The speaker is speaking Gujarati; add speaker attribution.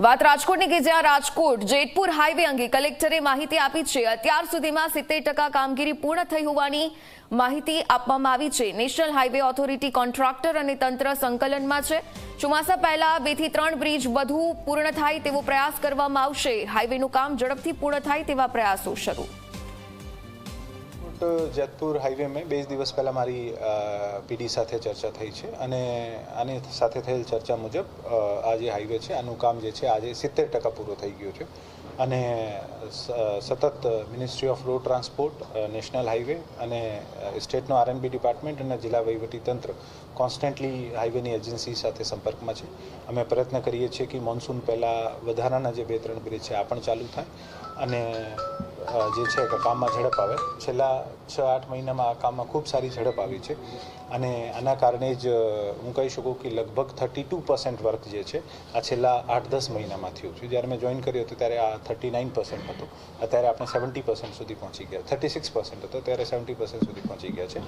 Speaker 1: વાત રાજકોટની કે જ્યાં રાજકોટ જેતપુર હાઈવે અંગે કલેક્ટરે માહિતી આપી છે। અત્યાર સુધીમાં 70% કામગીરી પૂર્ણ થઈ હોવાની માહિતી આપવામાં આવી છે। નેશનલ હાઈવે ઓથોરિટી કોન્ટ્રાક્ટર અને તંત્ર સંકલનમાં છે। ચોમાસા પહેલા 2 થી 3 બ્રિજ વધુ પૂર્ણ થાય તેવો પ્રયાસ કરવામાં આવશે। હાઈવેનું કામ ઝડપથી પૂર્ણ થાય તેવા પ્રયાસો શરૂ।
Speaker 2: જેતપુર હાઈવે में 2 દિવસ પહેલાં મારી પીડી સાથે ચર્ચા થઈ છે અને આની સાથે થયેલ ચર્ચા મુજબ આ જે હાઈવે છે આનું કામ જે છે આજે 70% પૂરો થઈ ગયો છે અને સતત ministry off road transport, national highway અને સ્ટેટનો આરએનબી ડિપાર્ટમેન્ટ અને જિલ્લા વહીવટીતંત્ર કોન્સ્ટન્ટલી હાઈવેની એજન્સી સાથે સંપર્કમાં છે। અમે પ્રયત્ન કરીએ છીએ કે મોન્સૂન પહેલાં વધારાના જે 2-3 બ્રિજ છે આ પણ ચાલુ થાય અને જે છે કે કામમાં ઝડપ આવે। છેલ્લા 6-8 મહિનામાં આ કામમાં ખૂબ સારી ઝડપ આવી છે અને આના કારણે જ હું કહી શકું કે લગભગ 32% વર્ક જે છે આ છેલ્લા 8-10 મહિનામાં થયું છે। જ્યારે મેં જોઈન કર્યું હતું ત્યારે આ 39% હતો, અત્યારે આપણે 70% સુધી પહોંચી ગયા। 36% હતો ત્યારે 70% સુધી પહોંચી ગયા છે।